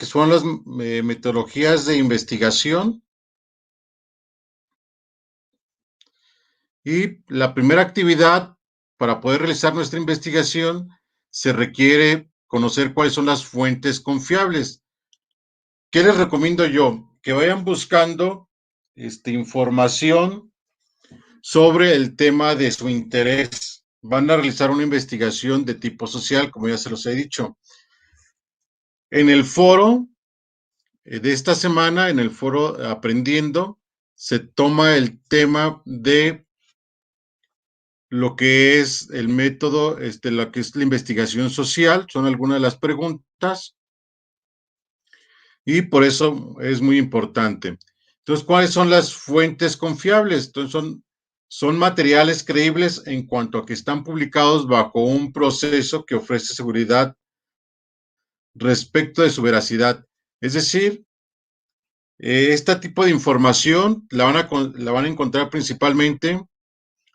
que son las metodologías de investigación. Y la primera actividad para poder realizar nuestra investigación se requiere conocer cuáles son las fuentes confiables. ¿Qué les recomiendo yo? Que vayan buscando información sobre el tema de su interés. Van a realizar una investigación de tipo social, como ya se los he dicho. En el foro de esta semana, en el foro Aprendiendo, se toma el tema de lo que es el método, lo que es la investigación social, son algunas de las preguntas, y por eso es muy importante. Entonces, ¿cuáles son las fuentes confiables? Entonces, son materiales creíbles en cuanto a que están publicados bajo un proceso que ofrece seguridad respecto de su veracidad. Es decir, este tipo de información la van a encontrar principalmente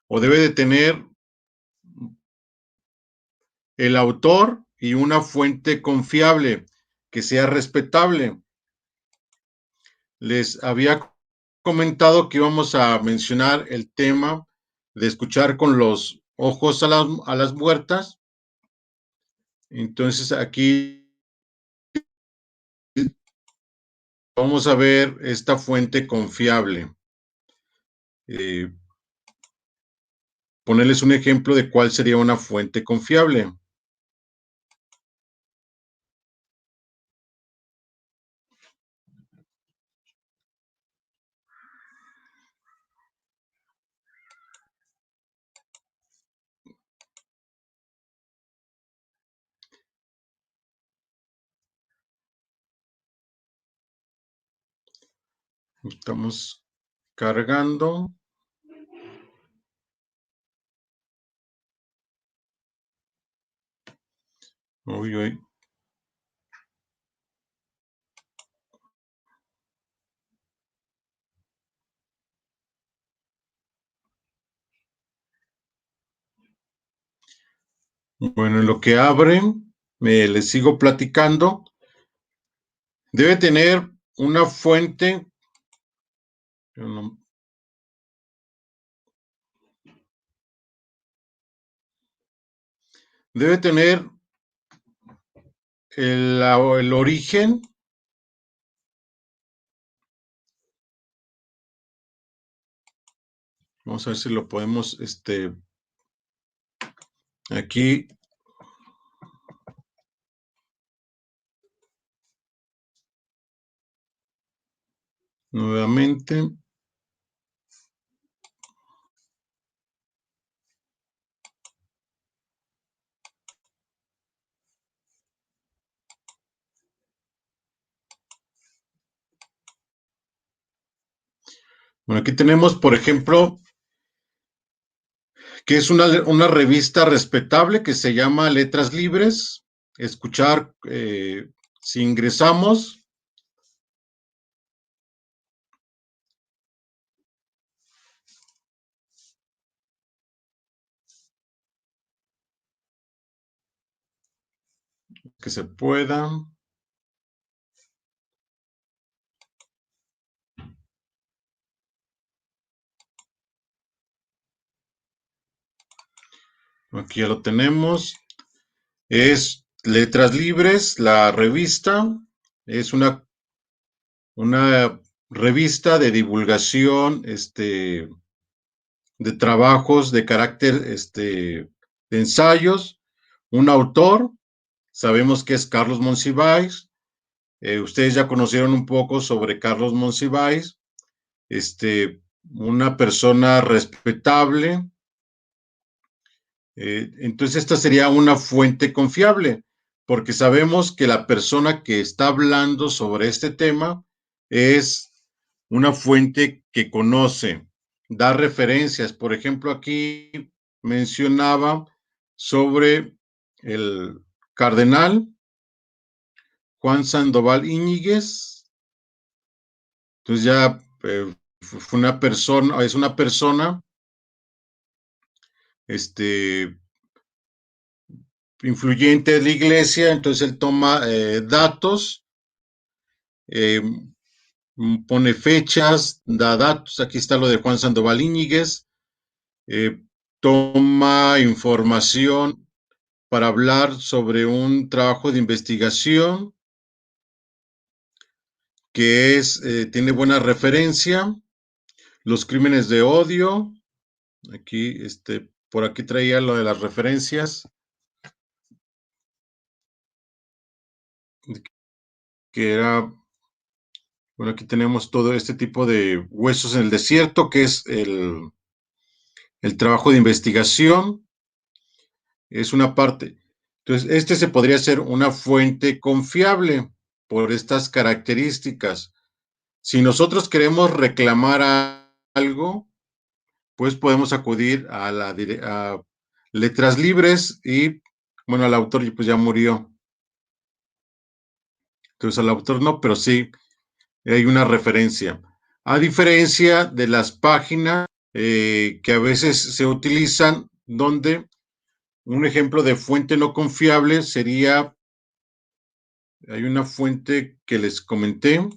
o debe de tener el autor y una fuente confiable que sea respetable. Les había comentado que íbamos a mencionar el tema de escuchar con los ojos a las muertas. Entonces aquí vamos a ver esta fuente confiable. Ponerles un ejemplo de cuál sería una fuente confiable. Estamos cargando. Uy, uy. Bueno, en lo que abren, les sigo platicando. Debe tener una fuente. Debe tener el origen. Vamos a ver si lo podemos, aquí. Nuevamente. Bueno, aquí tenemos, por ejemplo, que es una revista respetable que se llama Letras Libres. Escuchar, si ingresamos, que se pueda. Aquí ya lo tenemos. Es Letras Libres, la revista. Es una revista de divulgación, de trabajos de carácter, de ensayos. Un autor, sabemos que es Carlos Monsiváis. Ustedes ya conocieron un poco sobre Carlos Monsiváis, una persona respetable. Entonces, esta sería una fuente confiable, porque sabemos que la persona que está hablando sobre este tema es una fuente que conoce, da referencias. Por ejemplo, aquí mencionaba sobre el cardenal Juan Sandoval Íñiguez. Entonces ya fue una persona, es una persona, influyente de la iglesia. Entonces él toma datos eh, pone fechas, da datos. Aquí está lo de Juan Sandoval Íñiguez. eh, Toma información para hablar sobre un trabajo de investigación que tiene buena referencia, los crímenes de odio. Aquí, por aquí traía lo de las referencias, que era, bueno, aquí tenemos todo este tipo de huesos en el desierto, que es el trabajo de investigación, es una parte. Entonces, se podría ser una fuente confiable por estas características. Si nosotros queremos reclamar algo, pues podemos acudir a Letras Libres y, bueno, el autor pues ya murió. Entonces, al autor no, pero sí hay una referencia. A diferencia de las páginas que a veces se utilizan, donde un ejemplo de fuente no confiable sería, hay una fuente que les comenté,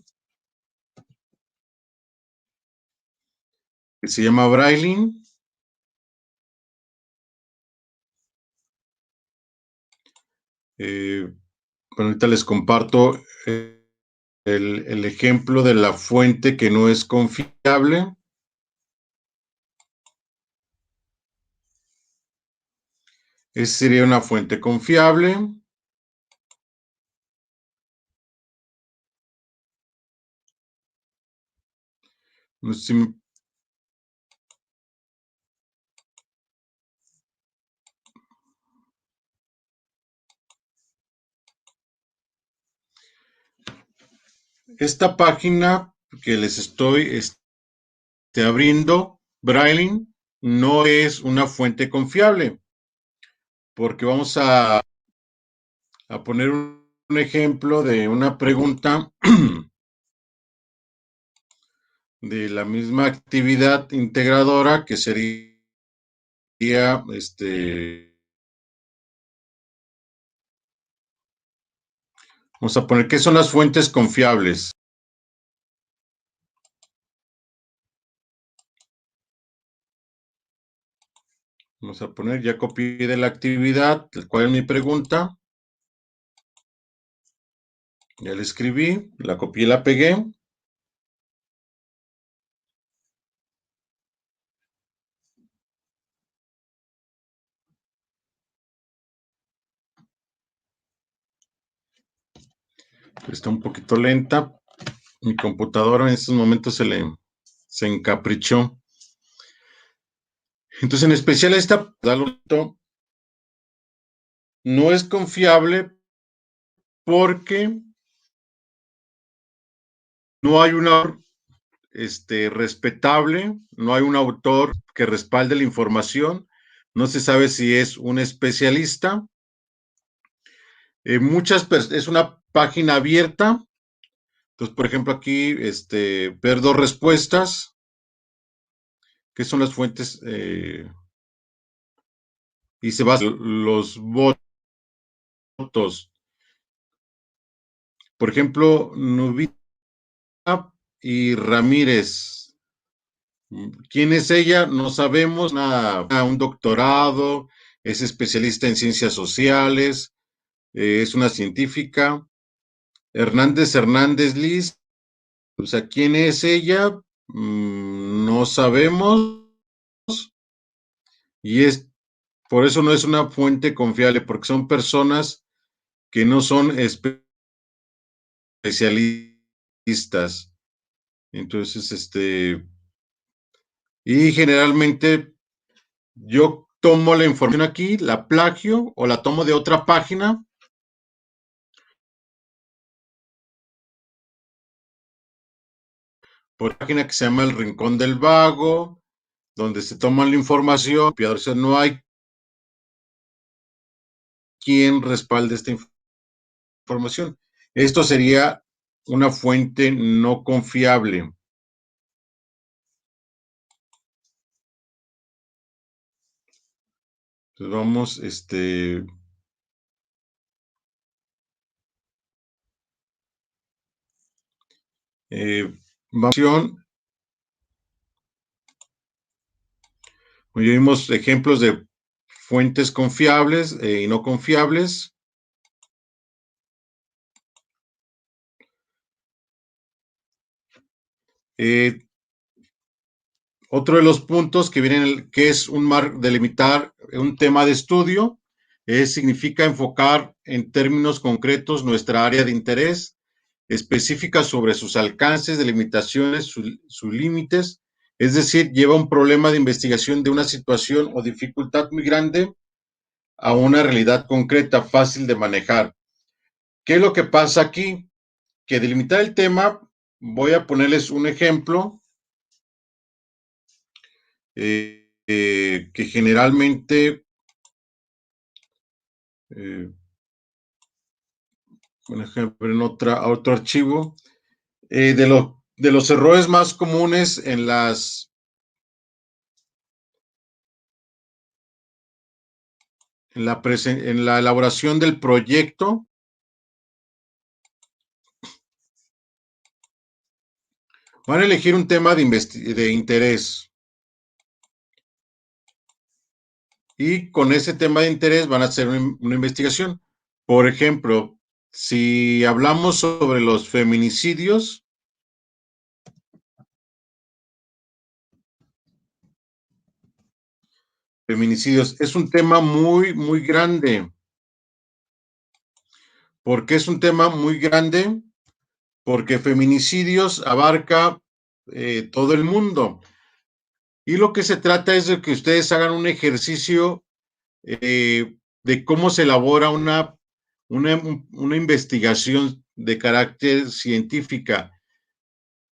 que se llama Braille. Bueno, ahorita les comparto el ejemplo de la fuente que no es confiable. Esa sería una fuente confiable. No sé si esta página que les estoy abriendo, Braille, no es una fuente confiable, porque vamos a poner un ejemplo de una pregunta de la misma actividad integradora que sería, vamos a poner, ¿qué son las fuentes confiables? Vamos a poner, ya copié de la actividad, cuál es mi pregunta, ya la escribí, la copié y la pegué. Está un poquito lenta, mi computadora en estos momentos se encaprichó. Entonces, en especial esta no es confiable porque no hay un autor respetable, no hay un autor que respalde la información, no se sabe si es un especialista. Es una página abierta. Entonces, por ejemplo, aquí ver dos respuestas, que son las fuentes, y se basan los votos. Por ejemplo, Nubita y Ramírez. ¿Quién es ella? No sabemos nada. Un doctorado, es especialista en ciencias sociales, es una científica. Hernández Liz, o sea, ¿quién es ella? No sabemos. Y por eso no es una fuente confiable, porque son personas que no son especialistas. Entonces, y generalmente yo tomo la información aquí, la plagio o la tomo de otra página. Por página que se llama El Rincón del Vago, donde se toma la información, o sea, no hay quien respalde esta información. Esto sería una fuente no confiable. Entonces vamos, Vamos. Vimos ejemplos de fuentes confiables y no confiables. Otro de los puntos que vienen, que es delimitar un tema de estudio, significa enfocar en términos concretos nuestra área de interés, específica sobre sus alcances, delimitaciones, sus límites, es decir, lleva un problema de investigación de una situación o dificultad muy grande a una realidad concreta, fácil de manejar. ¿Qué es lo que pasa aquí? Que delimitar el tema, voy a ponerles un ejemplo que generalmente, eh, un ejemplo en otro archivo, de los errores más comunes en la elaboración del proyecto, van a elegir un tema de interés y con ese tema de interés van a hacer una investigación. Por ejemplo, si hablamos sobre los feminicidios, es un tema muy, muy grande. ¿Por qué es un tema muy grande? Porque feminicidios abarca todo el mundo. Y lo que se trata es de que ustedes hagan un ejercicio de cómo se elabora una investigación de carácter científica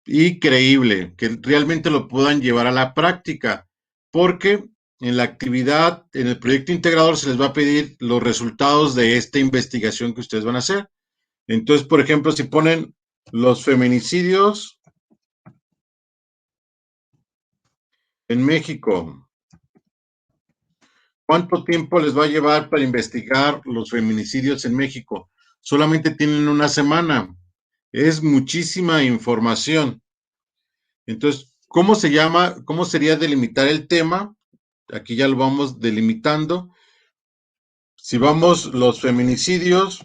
y creíble, que realmente lo puedan llevar a la práctica, porque en la actividad, en el proyecto integrador, se les va a pedir los resultados de esta investigación que ustedes van a hacer. Entonces, por ejemplo, si ponen los feminicidios en México, ¿cuánto tiempo les va a llevar para investigar los feminicidios en México? Solamente tienen una semana. Es muchísima información. Entonces, ¿cómo se llama? ¿Cómo sería delimitar el tema? Aquí ya lo vamos delimitando. Si vamos los feminicidios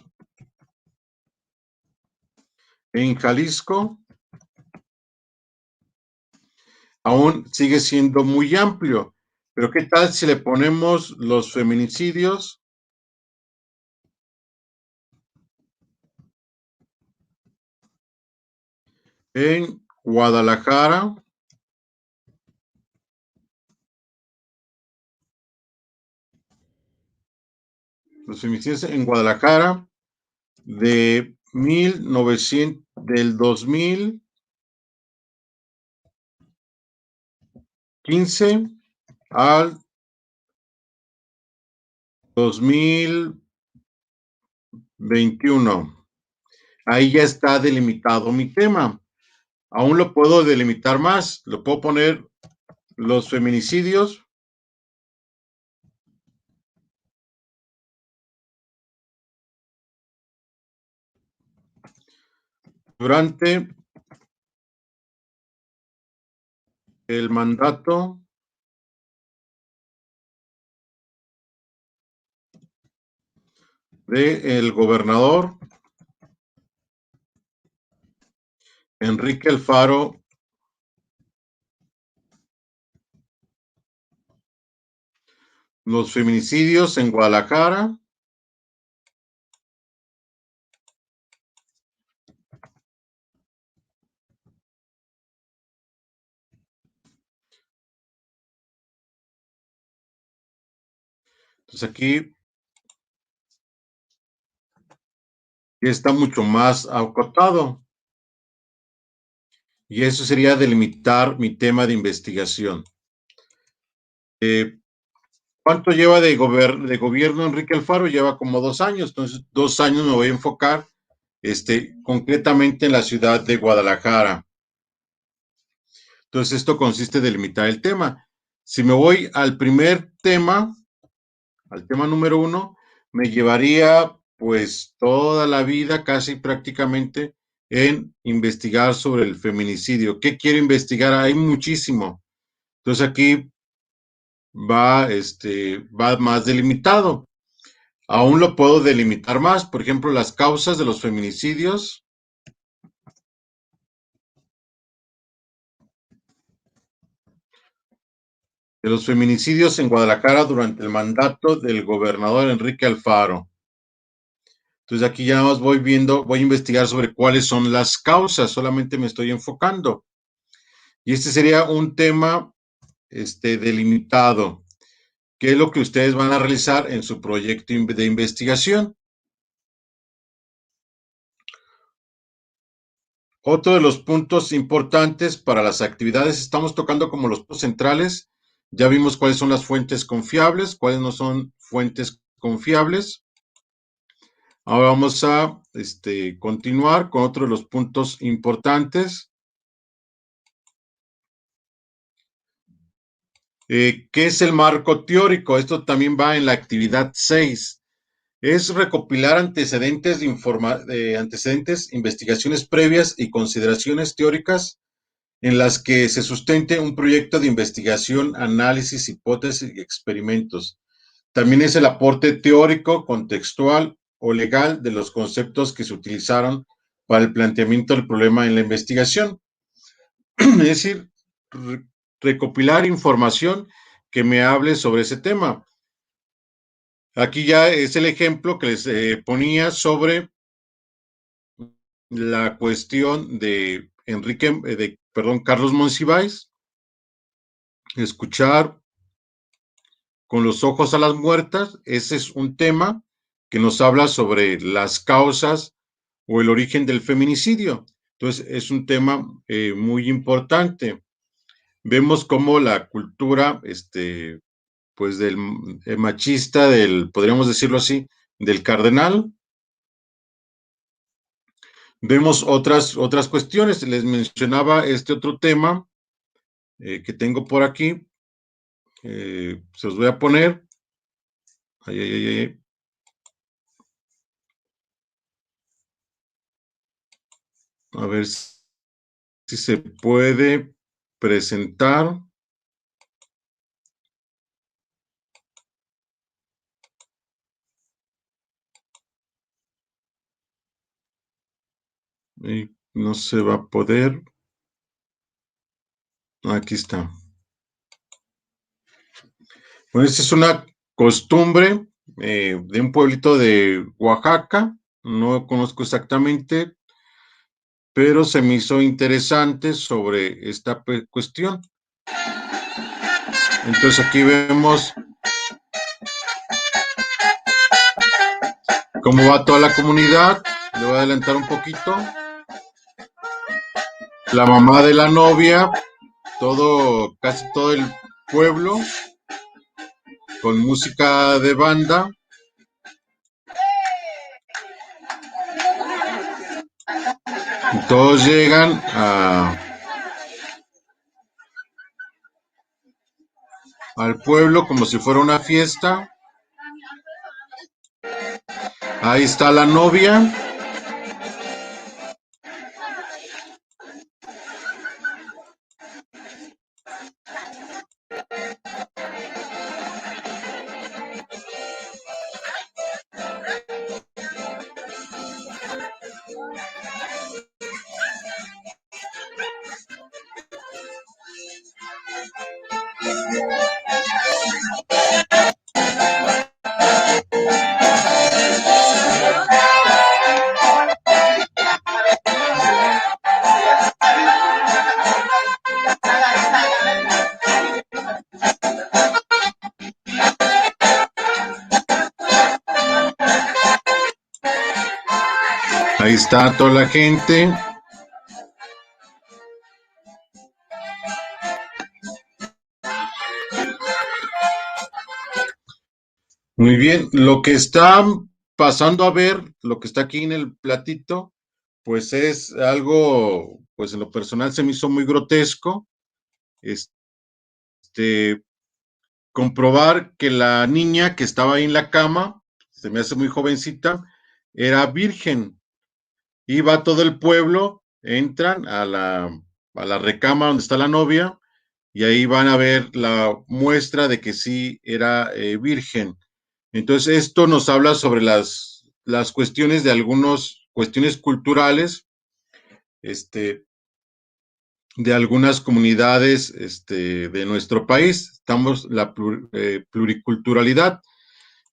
en Jalisco, aún sigue siendo muy amplio. Pero ¿qué tal si le ponemos los feminicidios en Guadalajara? Los feminicidios en Guadalajara de 1900, del 2015 al 2021. Ahí ya está delimitado mi tema. Aún lo puedo delimitar más. Lo puedo poner los feminicidios durante el mandato del gobernador Enrique Alfaro, los feminicidios en Guadalajara. Entonces aquí está mucho más acotado. Y eso sería delimitar mi tema de investigación. ¿Cuánto lleva de gobierno Enrique Alfaro? Lleva como 2 años. Entonces, 2 años me voy a enfocar concretamente en la ciudad de Guadalajara. Entonces, esto consiste en delimitar el tema. Si me voy al primer tema, al tema número 1, me llevaría pues toda la vida, casi prácticamente, en investigar sobre el feminicidio. ¿Qué quiero investigar? Hay muchísimo. Entonces aquí va más delimitado. Aún lo puedo delimitar más. Por ejemplo, las causas de los feminicidios. De los feminicidios en Guadalajara durante el mandato del gobernador Enrique Alfaro. Entonces aquí ya nada más voy a investigar sobre cuáles son las causas, solamente me estoy enfocando. Y este sería un tema delimitado. ¿Qué es lo que ustedes van a realizar en su proyecto de investigación? Otro de los puntos importantes para las actividades, estamos tocando como los puntos centrales. Ya vimos cuáles son las fuentes confiables, cuáles no son fuentes confiables. Ahora vamos a continuar con otro de los puntos importantes. ¿Qué es el marco teórico? Esto también va en la actividad 6. Es recopilar antecedentes, investigaciones previas y consideraciones teóricas en las que se sustente un proyecto de investigación, análisis, hipótesis y experimentos. También es el aporte teórico, contextual o legal de los conceptos que se utilizaron para el planteamiento del problema en la investigación. Es decir, recopilar información que me hable sobre ese tema. Aquí ya es el ejemplo que les ponía sobre la cuestión de Carlos Monsiváis, escuchar con los ojos a las muertas. Ese es un tema que nos habla sobre las causas o el origen del feminicidio. Entonces, es un tema muy importante. Vemos cómo la cultura, pues del machista, podríamos decirlo así, del cardenal. Vemos otras cuestiones. Les mencionaba este otro tema que tengo por aquí. Se los voy a poner. Ay, ay, ay, ay. A ver si se puede presentar. No se va a poder. Aquí está. Bueno, esta es una costumbre de un pueblito de Oaxaca. No conozco exactamente, pero se me hizo interesante sobre esta cuestión. Entonces aquí vemos cómo va toda la comunidad. Le voy a adelantar un poquito. La mamá de la novia, casi todo el pueblo, con música de banda. Y todos llegan al pueblo como si fuera una fiesta. Ahí está la novia. Ahí está toda la gente. Muy bien, lo que está pasando a ver, lo que está aquí en el platito, pues es algo, pues en lo personal se me hizo muy grotesco. Este, comprobar que la niña que estaba ahí en la cama, se me hace muy jovencita, era virgen. y va todo el pueblo, entran a la recámara donde está la novia y ahí van a ver la muestra de que sí era virgen. Entonces, esto nos habla sobre las cuestiones de algunas cuestiones culturales, este, de algunas comunidades de nuestro país. Estamos la pluriculturalidad.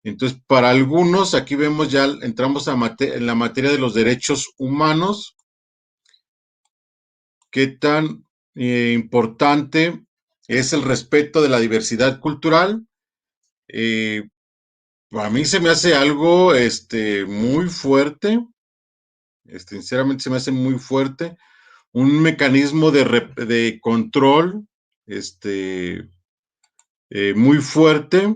Entonces, para algunos, aquí vemos ya, entramos en la materia de los derechos humanos, qué tan importante es el respeto de la diversidad cultural. Eh, a mí se me hace algo muy fuerte, sinceramente se me hace muy fuerte, un mecanismo de control este, muy fuerte,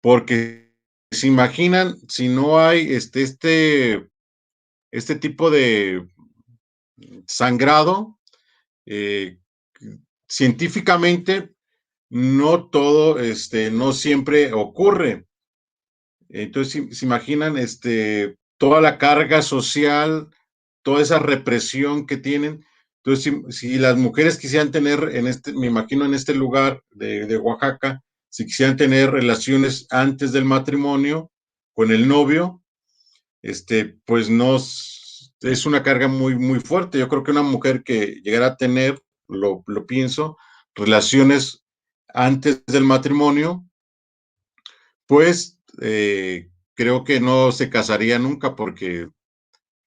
porque se imaginan si no hay este tipo de sangrado, eh, científicamente no todo, no siempre ocurre. Entonces, se imaginan toda la carga social, toda esa represión que tienen. Entonces, si las mujeres quisieran tener me imagino en este lugar de Oaxaca, si quisieran tener relaciones antes del matrimonio con el novio, pues no es una carga muy, muy fuerte. Yo creo que una mujer que llegara a tener, lo pienso, relaciones antes del matrimonio, pues creo que no se casaría nunca porque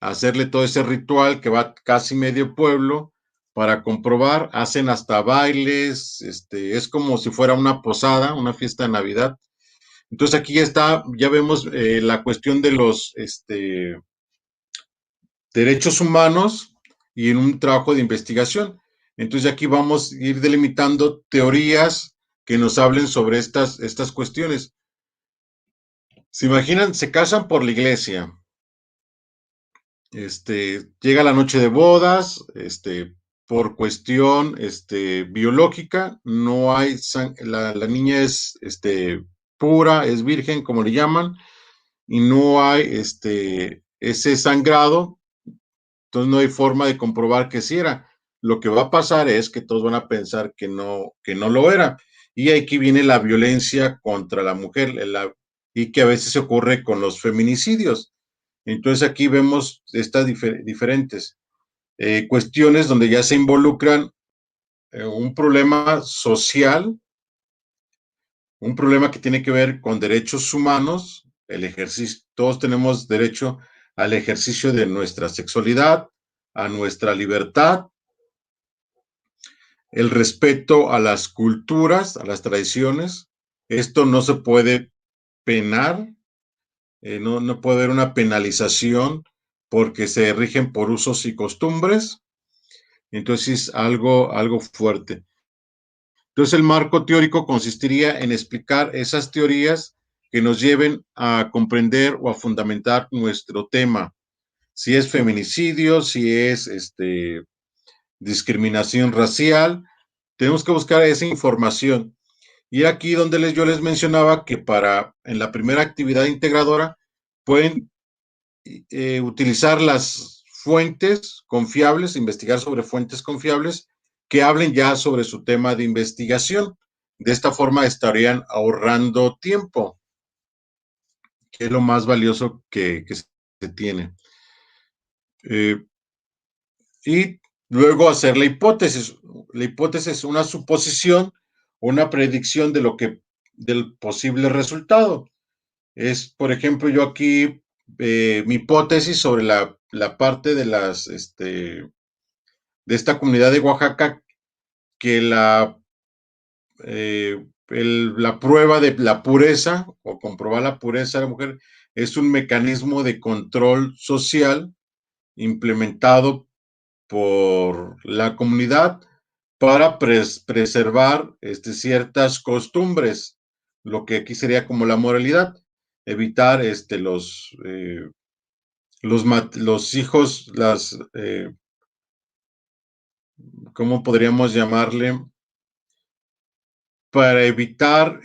hacerle todo ese ritual que va casi medio pueblo para comprobar, hacen hasta bailes, es como si fuera una posada, una fiesta de Navidad. Entonces aquí ya está, ya vemos la cuestión de los derechos humanos y en un trabajo de investigación. Entonces aquí vamos a ir delimitando teorías que nos hablen sobre estas cuestiones. Se imaginan, se casan por la iglesia, llega la noche de bodas, por cuestión biológica, no hay, la niña es pura, es virgen, como le llaman, y no hay ese sangrado, entonces no hay forma de comprobar que sí era. Lo que va a pasar es que todos van a pensar que no lo era. Y aquí viene la violencia contra la mujer, y que a veces se ocurre con los feminicidios. Entonces aquí vemos estas diferentes cuestiones donde ya se involucran un problema social, un problema que tiene que ver con derechos humanos, el ejercicio, todos tenemos derecho al ejercicio de nuestra sexualidad, a nuestra libertad, el respeto a las culturas, a las tradiciones. Esto no se puede penar, no puede haber una penalización porque se rigen por usos y costumbres. Entonces, algo fuerte. Entonces, el marco teórico consistiría en explicar esas teorías que nos lleven a comprender o a fundamentar nuestro tema. Si es feminicidio, si es discriminación racial, tenemos que buscar esa información. Y aquí donde yo les mencionaba que en la primera actividad integradora pueden utilizar las fuentes confiables, investigar sobre fuentes confiables que hablen ya sobre su tema de investigación. De esta forma estarían ahorrando tiempo, que es lo más valioso que se tiene. Y luego hacer la hipótesis. La hipótesis es una suposición, una predicción del posible resultado. Es, por ejemplo, yo aquí, mi hipótesis sobre la parte de esta comunidad de Oaxaca, que la prueba de la pureza o comprobar la pureza de la mujer es un mecanismo de control social implementado por la comunidad para preservar ciertas costumbres, lo que aquí sería como la moralidad, evitar los hijos, ¿cómo podríamos llamarle? Para evitar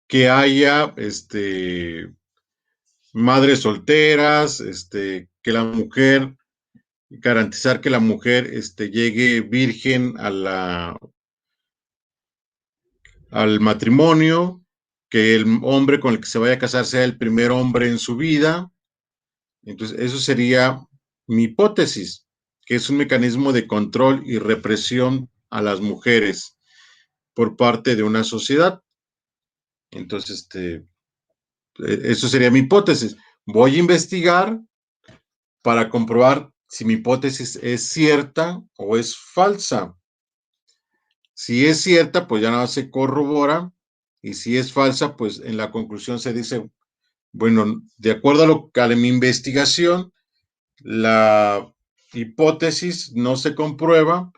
que haya madres solteras, que la mujer, garantizar que la mujer llegue virgen al matrimonio, que el hombre con el que se vaya a casar sea el primer hombre en su vida. Entonces, eso sería mi hipótesis, que es un mecanismo de control y represión a las mujeres por parte de una sociedad. Entonces, eso sería mi hipótesis. Voy a investigar para comprobar si mi hipótesis es cierta o es falsa. Si es cierta, pues ya nada se corrobora, y si es falsa, pues en la conclusión se dice, bueno, de acuerdo a mi investigación, la hipótesis no se comprueba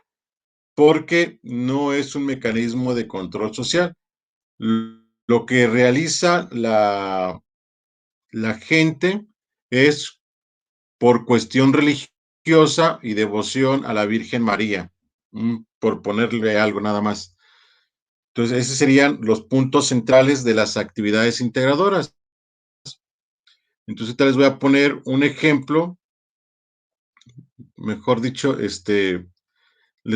porque no es un mecanismo de control social. Lo que realiza la gente es por cuestión religiosa y devoción a la Virgen María, por ponerle algo nada más. Entonces, esos serían los puntos centrales de las actividades integradoras. Entonces, te les voy a poner un ejemplo, mejor dicho, les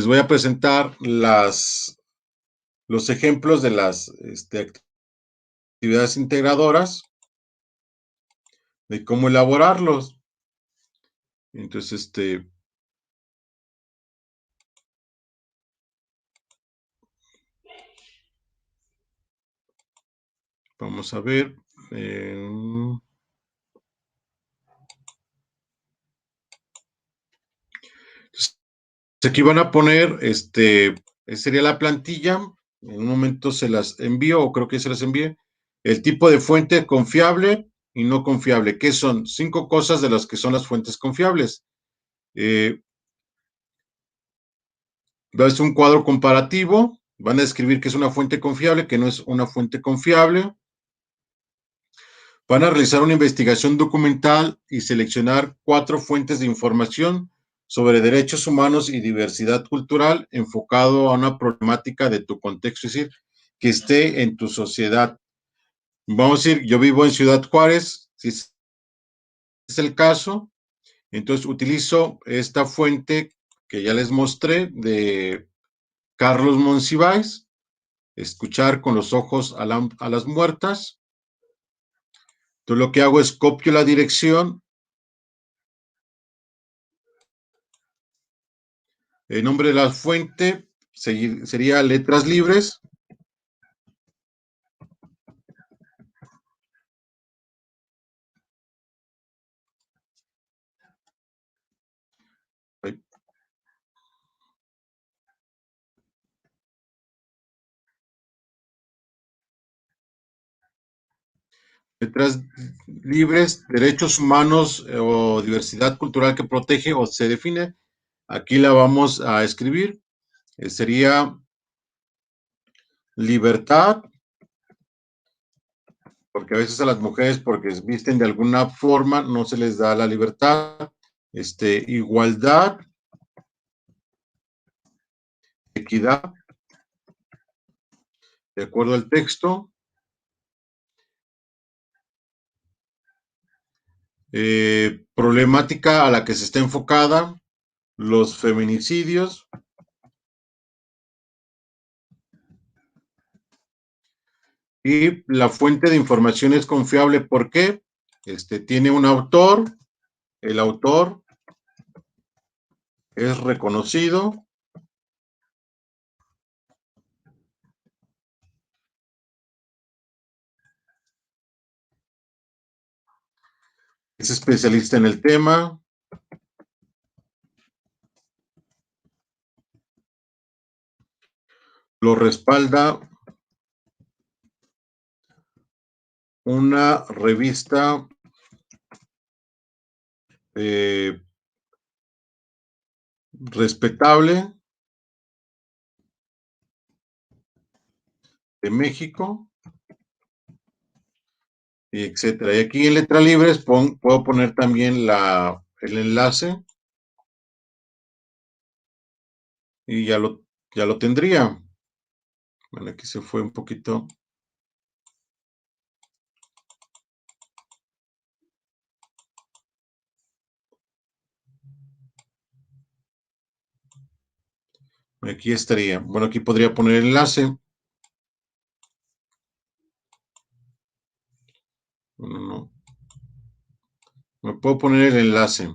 voy a presentar los ejemplos de las actividades integradoras, de cómo elaborarlos. Entonces, vamos a ver. Aquí van a poner, sería la plantilla. En un momento se las envío, o creo que se las envíe. El tipo de fuente confiable y no confiable. ¿Qué son? 5 cosas de las que son las fuentes confiables. Es un cuadro comparativo. Van a describir que es una fuente confiable, que no es una fuente confiable. Van a realizar una investigación documental y seleccionar 4 fuentes de información sobre derechos humanos y diversidad cultural enfocado a una problemática de tu contexto, es decir, que esté en tu sociedad. Vamos a decir, yo vivo en Ciudad Juárez, si es el caso, entonces utilizo esta fuente que ya les mostré de Carlos Monsiváis, escuchar con los ojos a las muertas. Entonces lo que hago es copio la dirección. El nombre de la fuente sería Letras Libres. Letras Libres, Derechos Humanos o Diversidad Cultural que protege o se define. Aquí la vamos a escribir. Sería libertad, porque a veces a las mujeres, porque visten de alguna forma, no se les da la libertad. Igualdad, equidad, de acuerdo al texto. Problemática a la que se está enfocada, los feminicidios. Y la fuente de información es confiable, ¿por qué? Tiene un autor, el autor es reconocido, es especialista en el tema, lo respalda una revista eh, respetable de México, y etcétera. Y aquí en Letra Libres puedo poner también el enlace y ya lo tendría. Bueno, aquí se fue un poquito. Aquí estaría. Bueno, aquí podría poner el enlace. Bueno, no. Me puedo poner el enlace.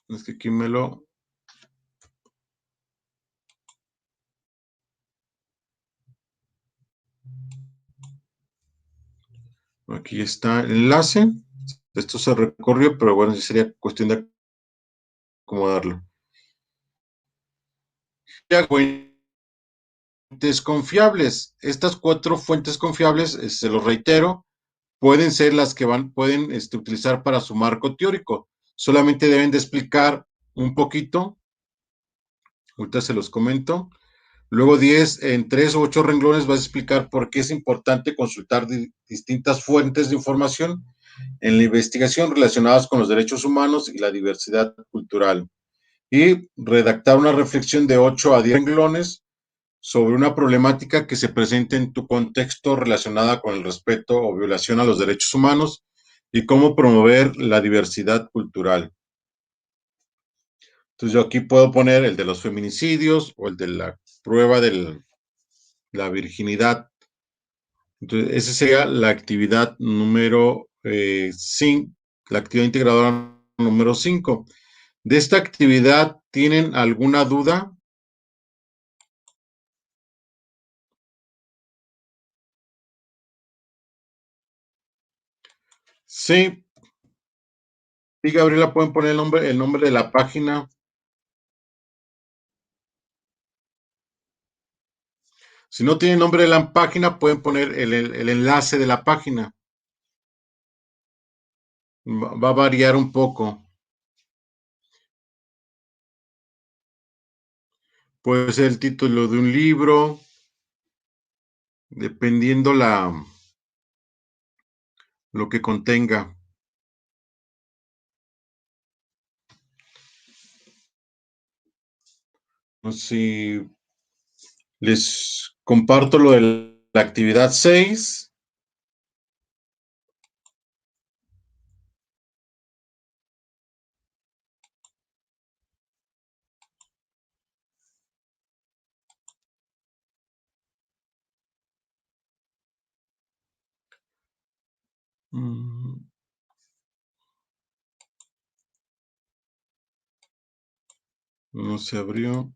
Es que aquí me lo. Aquí está el enlace. Esto se recorrió, pero bueno, sería cuestión de acomodarlo. Ya, fuentes confiables. Estas 4 fuentes confiables, se los reitero, pueden ser las que pueden utilizar para su marco teórico. Solamente deben de explicar un poquito. Ahorita se los comento. Luego 10, en 3 o 8 renglones vas a explicar por qué es importante consultar distintas fuentes de información en la investigación relacionadas con los derechos humanos y la diversidad cultural. Y redactar una reflexión de 8 a 10 renglones sobre una problemática que se presente en tu contexto relacionada con el respeto o violación a los derechos humanos y cómo promover la diversidad cultural. Entonces yo aquí puedo poner el de los feminicidios o el de la prueba de la virginidad. Entonces esa sería la actividad número 5, la actividad integradora número 5. De esta actividad, ¿tienen alguna duda? Sí, y Gabriela, pueden poner el nombre de la página. Si no tienen nombre de la página, pueden poner el enlace de la página. Va a variar un poco. Puede ser el título de un libro, dependiendo lo que contenga. No sé si les comparto lo de la actividad 6. No se abrió.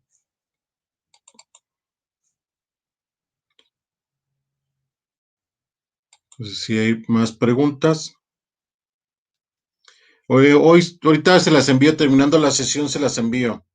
Entonces, si hay más preguntas. Ahorita se las envío, terminando la sesión se las envío.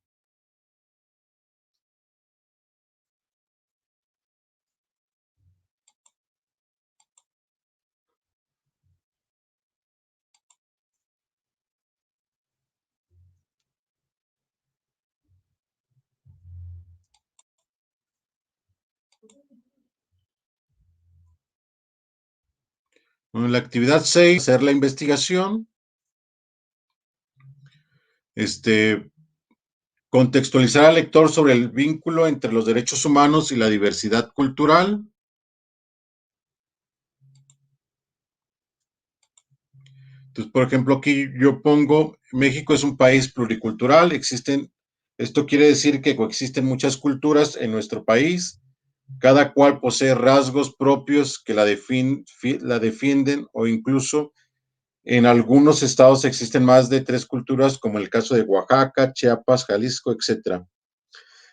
Bueno, la actividad 6, hacer la investigación, este, contextualizar al lector sobre el vínculo entre los derechos humanos y la diversidad cultural. Entonces, por ejemplo, aquí yo pongo, México es un país pluricultural, esto quiere decir que coexisten muchas culturas en nuestro país, cada cual posee rasgos propios que la defienden o incluso en algunos estados existen más de 3 culturas, como el caso de Oaxaca, Chiapas, Jalisco, etcétera.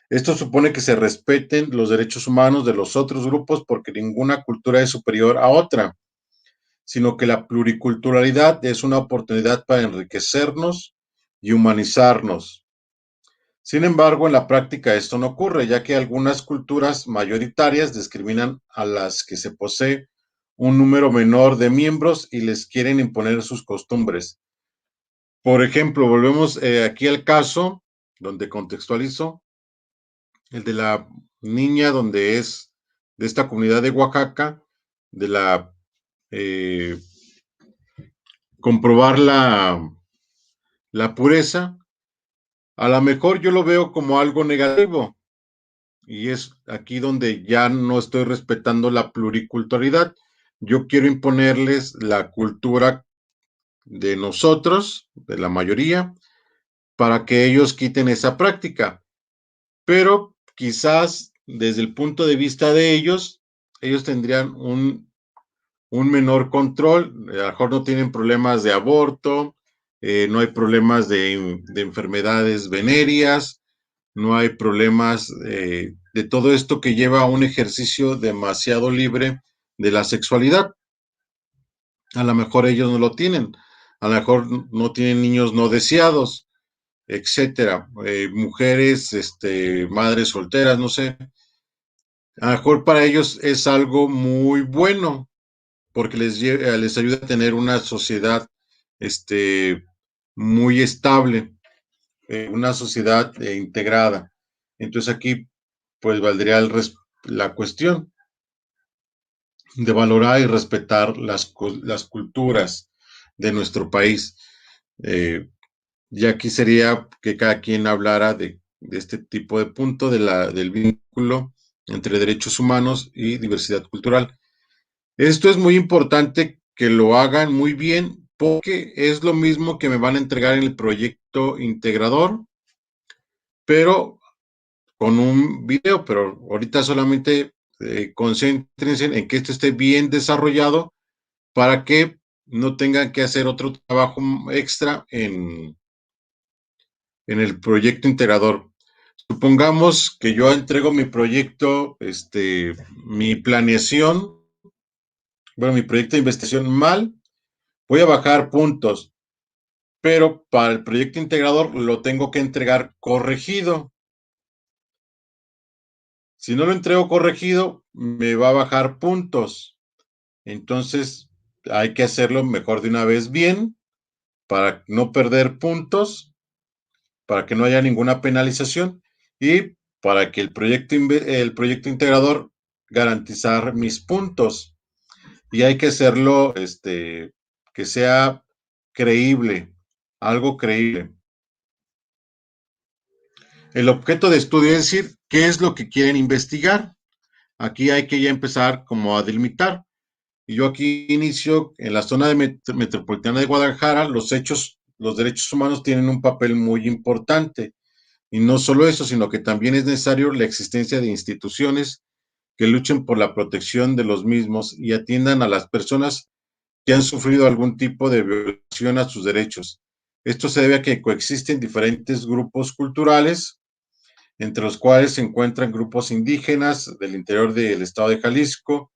Esto supone que se respeten los derechos humanos de los otros grupos porque ninguna cultura es superior a otra, sino que la pluriculturalidad es una oportunidad para enriquecernos y humanizarnos. Sin embargo, en la práctica esto no ocurre, ya que algunas culturas mayoritarias discriminan a las que se posee un número menor de miembros y les quieren imponer sus costumbres. Por ejemplo, volvemos aquí al caso donde contextualizo, el de la niña donde es de esta comunidad de Oaxaca, de la eh, comprobar la pureza, a lo mejor yo lo veo como algo negativo y es aquí donde ya no estoy respetando la pluriculturalidad. Yo quiero imponerles la cultura de nosotros, de la mayoría, para que ellos quiten esa práctica. Pero quizás desde el punto de vista de ellos tendrían un menor control, a lo mejor no tienen problemas de aborto, no hay problemas de enfermedades venéreas, no hay problemas de todo esto que lleva a un ejercicio demasiado libre de la sexualidad. A lo mejor ellos no lo tienen, a lo mejor no tienen niños no deseados, etcétera. Mujeres, madres solteras, no sé. A lo mejor para ellos es algo muy bueno porque les ayuda a tener una sociedad este, muy estable, una sociedad integrada. Entonces aquí pues valdría la cuestión de valorar y respetar las culturas de nuestro país. Eh, y aquí sería que cada quien hablara de este tipo de punto, del vínculo entre derechos humanos y diversidad cultural. Esto es muy importante que lo hagan muy bien porque es lo mismo que me van a entregar en el proyecto integrador, pero con un video, pero ahorita solamente concéntrense en que esto esté bien desarrollado para que no tengan que hacer otro trabajo extra en el proyecto integrador. Supongamos que yo entrego mi proyecto, mi planeación, bueno, mi proyecto de investigación mal, voy a bajar puntos, pero para el proyecto integrador lo tengo que entregar corregido. Si no lo entrego corregido, me va a bajar puntos. Entonces, hay que hacerlo mejor de una vez bien para no perder puntos, para que no haya ninguna penalización y para que el proyecto integrador garantizar mis puntos. Y hay que hacerlo, que sea creíble, algo creíble. El objeto de estudio es decir, ¿qué es lo que quieren investigar? Aquí hay que ya empezar como a delimitar. Y yo aquí inicio en la zona metropolitana de Guadalajara, los derechos humanos tienen un papel muy importante. Y no solo eso, sino que también es necesario la existencia de instituciones que luchen por la protección de los mismos y atiendan a las personas que han sufrido algún tipo de violación a sus derechos. Esto se debe a que coexisten diferentes grupos culturales, entre los cuales se encuentran grupos indígenas del interior del estado de Jalisco,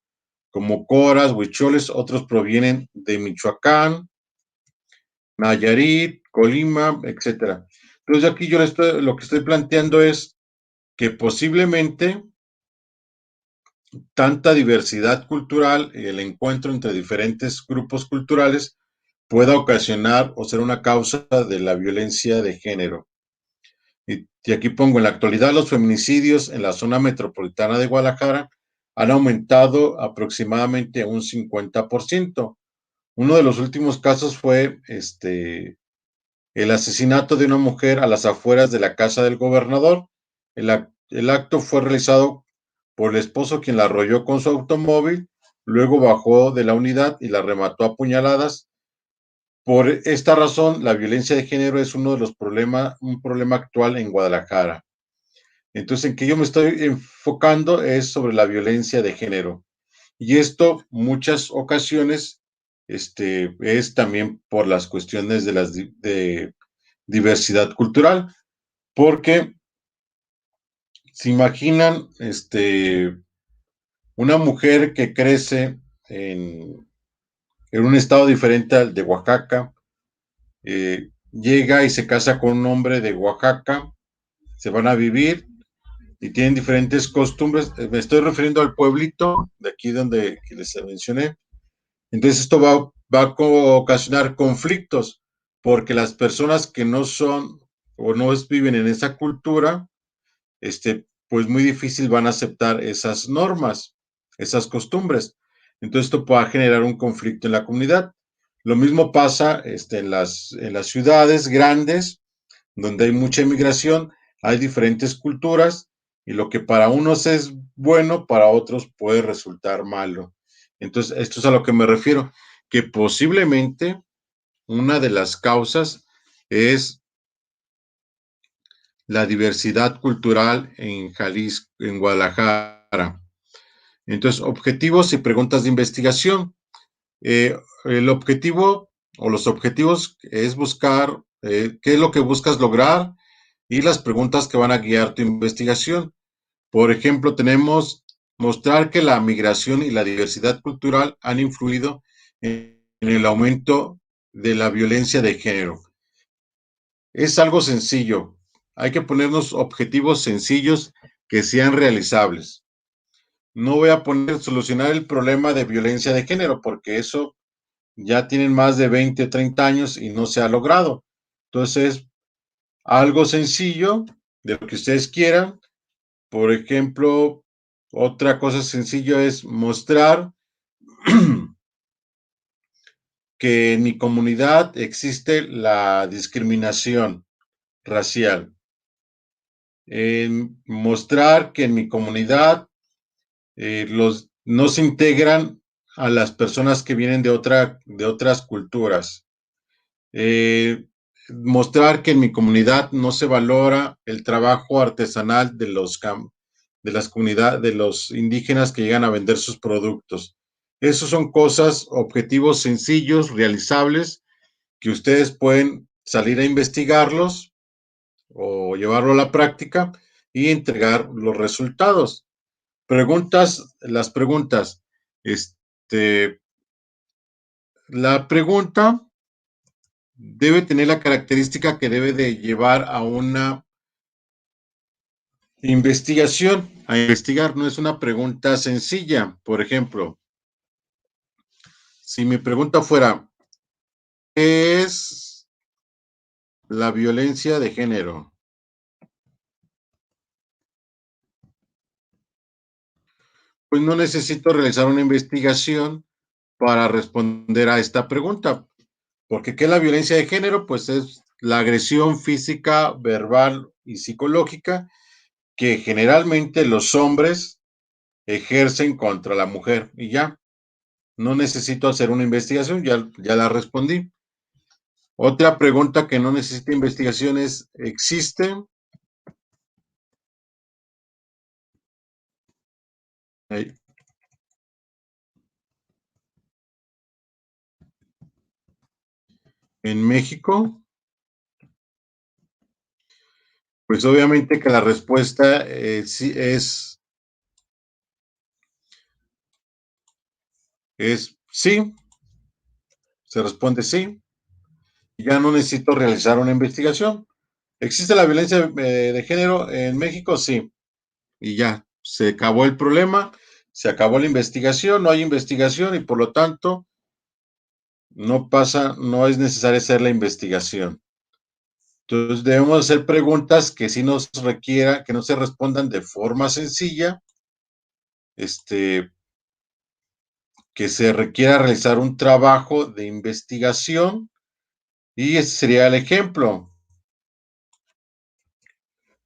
como coras, huicholes, otros provienen de Michoacán, Nayarit, Colima, etcétera. Entonces aquí lo que estoy planteando es que posiblemente tanta diversidad cultural y el encuentro entre diferentes grupos culturales pueda ocasionar o ser una causa de la violencia de género. Y aquí pongo, en la actualidad los feminicidios en la zona metropolitana de Guadalajara han aumentado aproximadamente un 50%. Uno de los últimos casos fue el asesinato de una mujer a las afueras de la casa del gobernador. El acto fue realizado por el esposo, quien la arrolló con su automóvil, luego bajó de la unidad y la remató a puñaladas. Por esta razón, la violencia de género es uno de los un problema actual en Guadalajara. Entonces, en que yo me estoy enfocando es sobre la violencia de género. Y esto, muchas ocasiones, es también por las cuestiones de diversidad cultural, porque se imaginan, una mujer que crece en un estado diferente al de Oaxaca, llega y se casa con un hombre de Oaxaca, se van a vivir y tienen diferentes costumbres. Me estoy refiriendo al pueblito de aquí donde les mencioné. Entonces esto va a ocasionar conflictos porque las personas que no son o no viven en esa cultura, pues muy difícil van a aceptar esas normas, esas costumbres. Entonces esto puede generar un conflicto en la comunidad. Lo mismo pasa en las ciudades grandes, donde hay mucha inmigración, hay diferentes culturas y lo que para unos es bueno, para otros puede resultar malo. Entonces, esto es a lo que me refiero, que posiblemente una de las causas es la diversidad cultural en Jalisco, en Guadalajara. Entonces, objetivos y preguntas de investigación. El objetivo o los objetivos es buscar qué es lo que buscas lograr y las preguntas que van a guiar tu investigación. Por ejemplo, tenemos mostrar que la migración y la diversidad cultural han influido en el aumento de la violencia de género. Es algo sencillo. Hay que ponernos objetivos sencillos que sean realizables. No voy a poner solucionar el problema de violencia de género porque eso ya tienen más de 20 o 30 años y no se ha logrado. Entonces, algo sencillo de lo que ustedes quieran. Por ejemplo, otra cosa sencilla es mostrar que en mi comunidad existe la discriminación racial. Mostrar que en mi comunidad no se integran a las personas que vienen de otras culturas. Mostrar que en mi comunidad no se valora el trabajo artesanal de las comunidades, de los indígenas que llegan a vender sus productos. Esos son cosas, objetivos sencillos, realizables, que ustedes pueden salir a investigarlos o llevarlo a la práctica y entregar los resultados. Las preguntas. Este, la pregunta debe tener la característica que debe de llevar a una investigación. A investigar no es una pregunta sencilla. Por ejemplo, si mi pregunta fuera, ¿qué es la violencia de género? Pues no necesito realizar una investigación para responder a esta pregunta. Porque ¿qué es la violencia de género? Pues es la agresión física, verbal y psicológica que generalmente los hombres ejercen contra la mujer. Y ya, no necesito hacer una investigación, ya la respondí. Otra pregunta que no necesita investigación es, ¿existe en México? Pues obviamente que la respuesta sí es sí, se responde sí. Ya no necesito realizar una investigación. ¿Existe la violencia de género en México? Sí. Y ya, se acabó el problema, se acabó la investigación, no hay investigación y por lo tanto no es necesario hacer la investigación. Entonces debemos hacer preguntas que sí nos requiera, que no se respondan de forma sencilla, este, que se requiera realizar un trabajo de investigación y ese sería el ejemplo.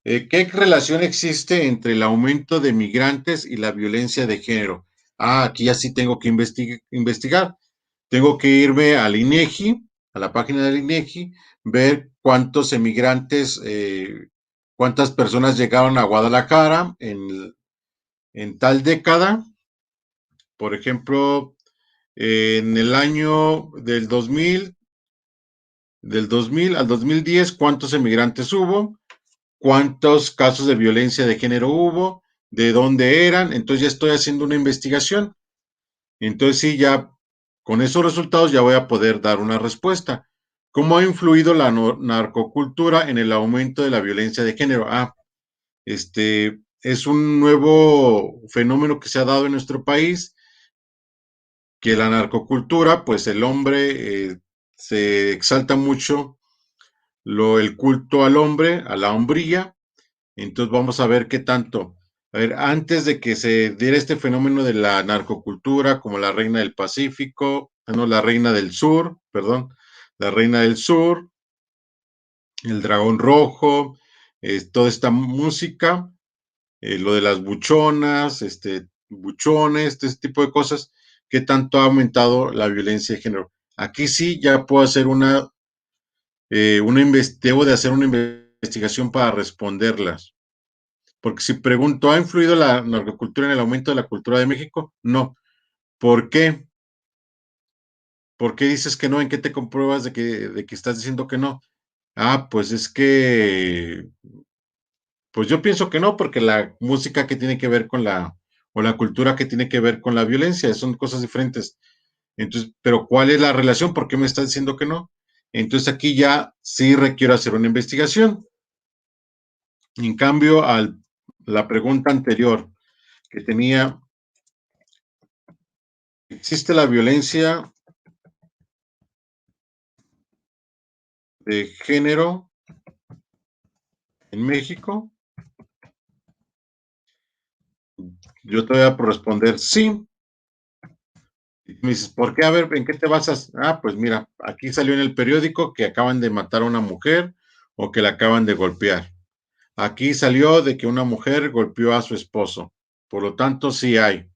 ¿Qué relación existe entre el aumento de migrantes y la violencia de género? Aquí ya sí tengo que investigar. Tengo que irme al INEGI, a la página del INEGI, ver cuántos emigrantes, cuántas personas llegaron a Guadalajara en tal década. Por ejemplo, en el año del 2000 al 2010, ¿cuántos emigrantes hubo? ¿Cuántos casos de violencia de género hubo? ¿De dónde eran? Entonces ya estoy haciendo una investigación. Entonces sí, ya con esos resultados ya voy a poder dar una respuesta. ¿Cómo ha influido la narcocultura en el aumento de la violencia de género? Es un nuevo fenómeno que se ha dado en nuestro país, que la narcocultura, pues el hombre se exalta mucho el culto al hombre, a la hombría. Entonces vamos a ver qué tanto. A ver, antes de que se diera este fenómeno de la narcocultura, como la reina del Pacífico, no, la reina del sur, perdón, la reina del sur, el dragón rojo, toda esta música, lo de las buchonas, buchones, este tipo de cosas, qué tanto ha aumentado la violencia de género. Aquí sí ya puedo hacer debo de hacer una investigación investigación para responderlas. Porque si pregunto, ¿ha influido la narcocultura en el aumento de la cultura de México? No. ¿Por qué? ¿Por qué dices que no? ¿En qué te compruebas de que estás diciendo que no? Ah, pues es que, pues yo pienso que no, porque la música que tiene que ver con o la cultura que tiene que ver con la violencia, son cosas diferentes. Entonces, pero ¿cuál es la relación? ¿Por qué me estás diciendo que no? Entonces aquí ya sí requiero hacer una investigación. En cambio, la pregunta anterior que tenía, ¿existe la violencia de género en México? Yo te voy a responder sí. Y me dices, ¿por qué? A ver, ¿en qué te basas? Ah, pues mira, aquí salió en el periódico que acaban de matar a una mujer o que la acaban de golpear. Aquí salió de que una mujer golpeó a su esposo. Por lo tanto, sí hay.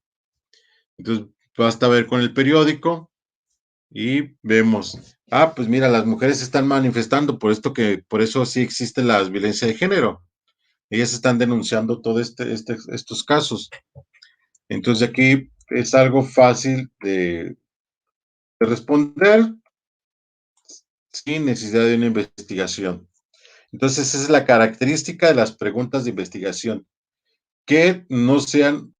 Entonces, basta ver con el periódico y vemos. Ah, pues mira, las mujeres se están manifestando por eso sí existe la violencia de género. Ellas están denunciando todos estos casos. Entonces aquí es algo fácil de responder sin necesidad de una investigación. Entonces, esa es la característica de las preguntas de investigación, que no sean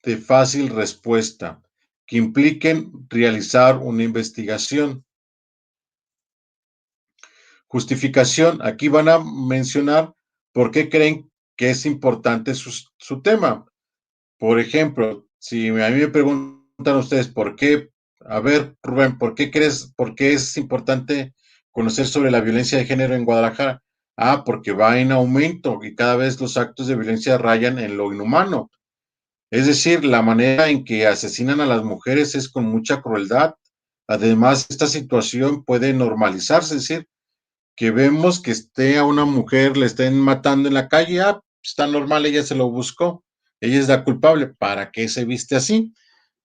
de fácil respuesta, que impliquen realizar una investigación. Justificación, aquí van a mencionar por qué creen que es importante su tema. Por ejemplo, si a mí me preguntan ustedes por qué, a ver, Rubén, por qué es importante conocer sobre la violencia de género en Guadalajara? Ah, porque va en aumento y cada vez los actos de violencia rayan en lo inhumano. Es decir, la manera en que asesinan a las mujeres es con mucha crueldad. Además, esta situación puede normalizarse, es decir, que vemos que esté a una mujer, le estén matando en la calle, ah, está normal, ella se lo buscó, ella es la culpable, ¿para qué se viste así?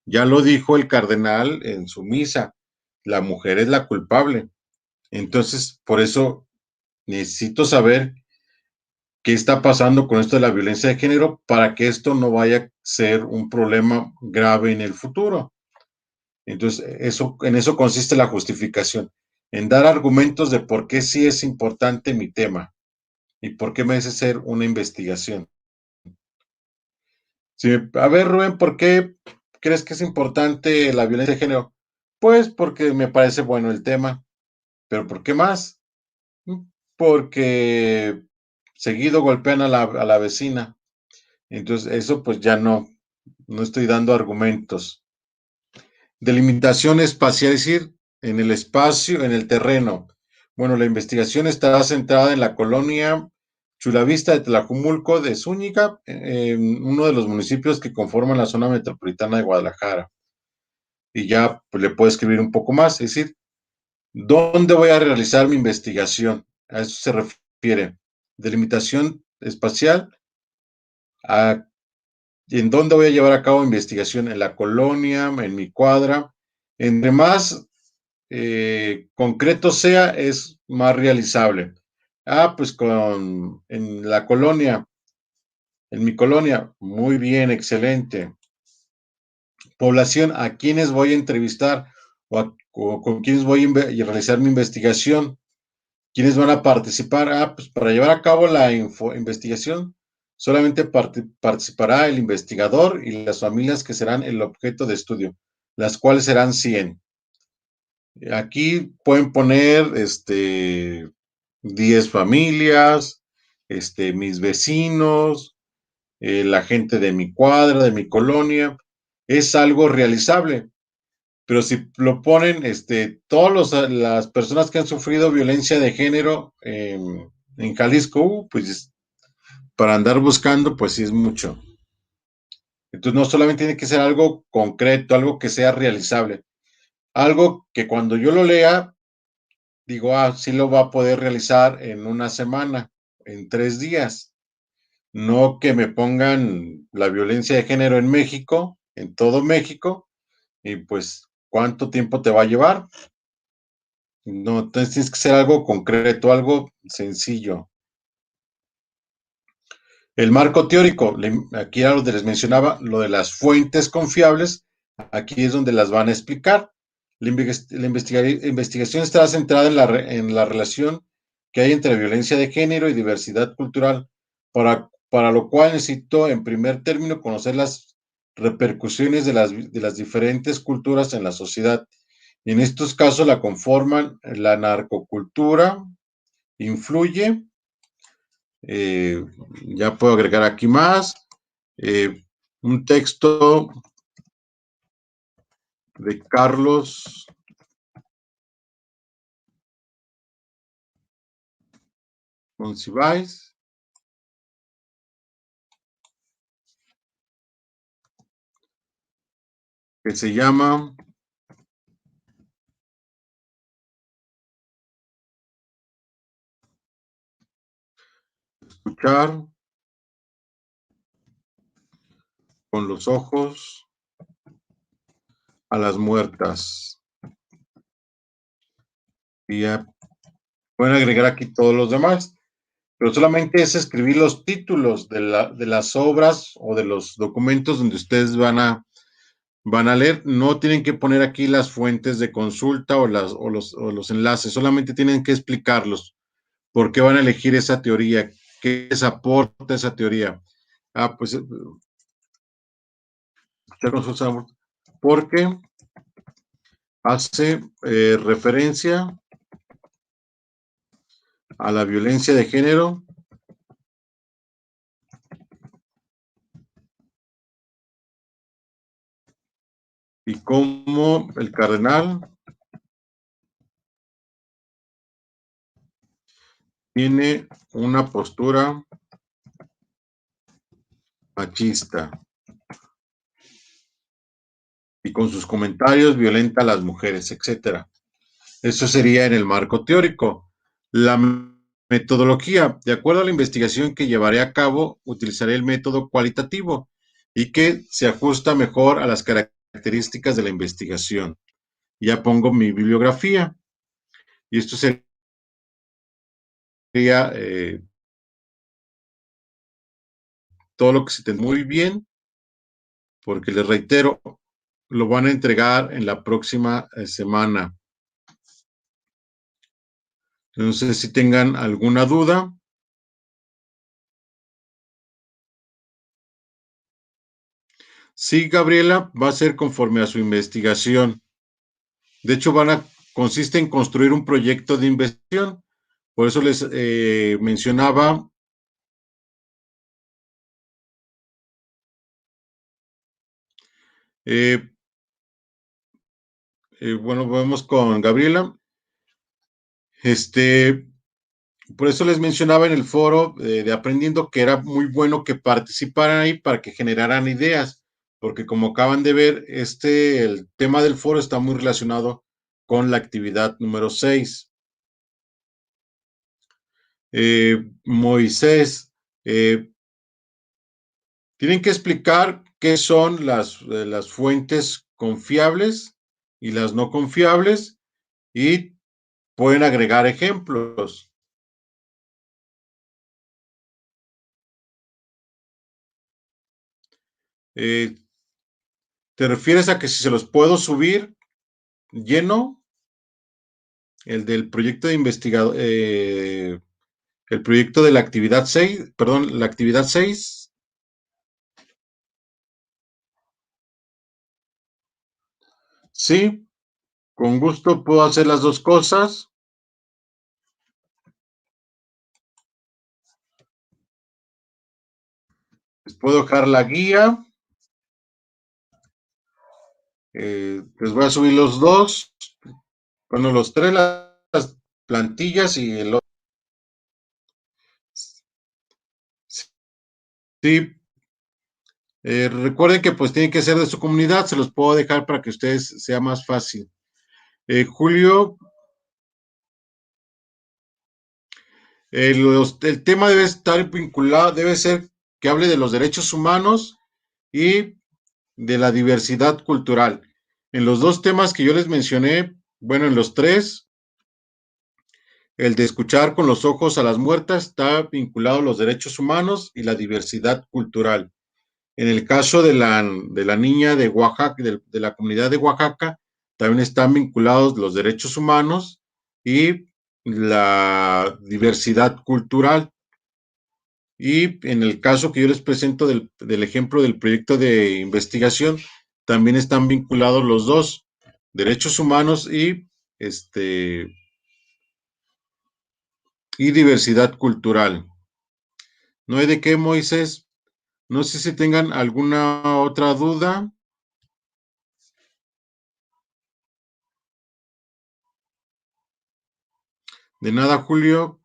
Ya lo dijo el cardenal en su misa, la mujer es la culpable. Entonces, por eso necesito saber qué está pasando con esto de la violencia de género para que esto no vaya a ser un problema grave en el futuro. Entonces, en eso consiste la justificación, en dar argumentos de por qué sí es importante mi tema. ¿Y por qué merece ser una investigación? Si a ver, Rubén, ¿por qué crees que es importante la violencia de género? Pues porque me parece bueno el tema, pero ¿por qué más? Porque seguido golpean a la vecina. Entonces, eso pues ya no estoy dando argumentos. Delimitación espacial, es decir, en el espacio, en el terreno. Bueno, la investigación estará centrada en la colonia Chulavista de Tlajumulco de Zúñiga, en uno de los municipios que conforman la zona metropolitana de Guadalajara. Y ya pues, le puedo escribir un poco más, es decir, ¿dónde voy a realizar mi investigación? A eso se refiere. Delimitación espacial, a, ¿en dónde voy a llevar a cabo investigación? En la colonia, en mi cuadra. Entre más concreto sea, es más realizable. Ah, pues en mi colonia, muy bien, excelente. Población, ¿a quiénes voy a entrevistar o con quiénes voy a realizar mi investigación? ¿Quiénes van a participar? Ah, pues para llevar a cabo la investigación, solamente participará el investigador y las familias que serán el objeto de estudio, las cuales serán 100. Aquí pueden poner 10 familias, mis vecinos, la gente de mi cuadra, de mi colonia. Es algo realizable, pero si lo ponen todas las personas que han sufrido violencia de género en Jalisco, pues para andar buscando, pues sí es mucho. Entonces no solamente tiene que ser algo concreto, algo que sea realizable, algo que cuando yo lo lea digo, sí lo va a poder realizar en una semana, en 3 días. No que me pongan la violencia de género en México, en todo México, y pues, ¿cuánto tiempo te va a llevar? No, entonces tienes que ser algo concreto, algo sencillo. El marco teórico, aquí era donde les mencionaba lo de las fuentes confiables, aquí es donde las van a explicar. Investigación estará centrada en la relación que hay entre violencia de género y diversidad cultural, para lo cual necesito, en primer término, conocer las repercusiones de las diferentes culturas en la sociedad. Y en estos casos la conforman la narcocultura, influye, eh, ya puedo agregar aquí más, eh, un texto de Carlos Monsiváis, que se llama Escuchar con los ojos a las muertas. Y ya pueden agregar aquí todos los demás, pero solamente es escribir los títulos de las obras o de los documentos donde ustedes van a leer. No tienen que poner aquí las fuentes de consulta o los enlaces, solamente tienen que explicarlos. ¿Por qué van a elegir esa teoría? ¿Qué les aporta esa teoría? Ah, pues porque hace referencia a la violencia de género y cómo el cardenal tiene una postura machista y con sus comentarios violenta a las mujeres, etcétera. Eso sería en el marco teórico. La metodología, de acuerdo a la investigación que llevaré a cabo, utilizaré el método cualitativo y que se ajusta mejor a las características de la investigación. Ya pongo mi bibliografía y esto sería todo lo que se te muy bien, porque les reitero, lo van a entregar en la próxima semana. No sé si tengan alguna duda. Sí, Gabriela, va a ser conforme a su investigación. De hecho, consiste en construir un proyecto de investigación. Por eso les mencionaba, eh, bueno, vamos con Gabriela. Este, por eso les mencionaba en el foro de Aprendiendo que era muy bueno que participaran ahí para que generaran ideas, porque como acaban de ver, el tema del foro está muy relacionado con la actividad número 6. Moisés, eh, tienen que explicar qué son las fuentes confiables y las no confiables y pueden agregar ejemplos. Eh, ¿Te refieres a que si se los puedo subir lleno? El del proyecto de investigador, el proyecto de la actividad 6, perdón, la actividad 6. Sí, con gusto puedo hacer las dos cosas. Les puedo dejar la guía. Les voy a subir los dos. Bueno, los tres, las plantillas y el otro. Sí, recuerden que pues tienen que ser de su comunidad, se los puedo dejar para que ustedes sea más fácil. Julio, el tema debe estar vinculado, debe ser que hable de los derechos humanos y de la diversidad cultural. En los dos temas que yo les mencioné, bueno, en los tres, El de escuchar con los ojos a las muertas está vinculado a los derechos humanos y la diversidad cultural. En el caso de la niña de Oaxaca, de la comunidad de Oaxaca, también están vinculados los derechos humanos y la diversidad cultural. Y en el caso que yo les presento del ejemplo del proyecto de investigación, también están vinculados los dos, derechos humanos y diversidad cultural. No hay de qué, Moisés. No sé si tengan alguna otra duda. De nada, Julio.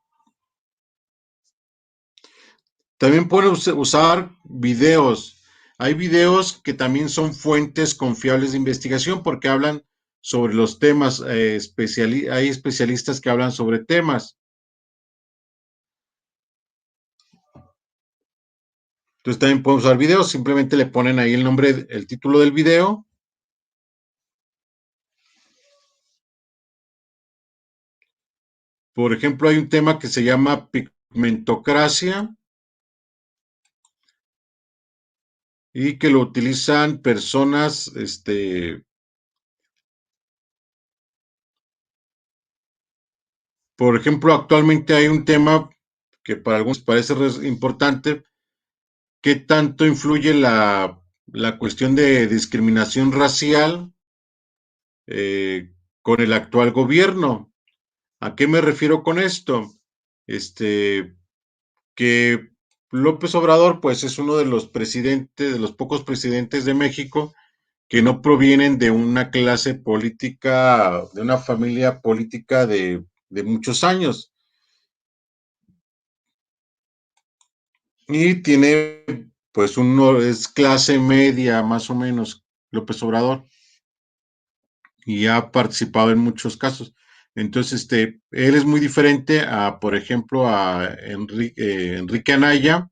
También pueden usar videos. Hay videos que también son fuentes confiables de investigación porque hablan sobre los temas. Hay especialistas que hablan sobre temas. Entonces también pueden usar videos. Simplemente le ponen ahí el nombre, el título del video. Por ejemplo, hay un tema que se llama pigmentocracia y que lo utilizan personas, por ejemplo, actualmente hay un tema que para algunos parece importante. ¿Qué tanto influye la cuestión de discriminación racial con el actual gobierno? ¿A qué me refiero con esto? Este, que López Obrador, pues, es uno de los presidentes, de los pocos presidentes de México que no provienen de una clase política, de una familia política de muchos años. Y tiene, pues, es clase media, más o menos, López Obrador, y ha participado en muchos casos. Entonces, él es muy diferente a, por ejemplo, a Enrique Anaya,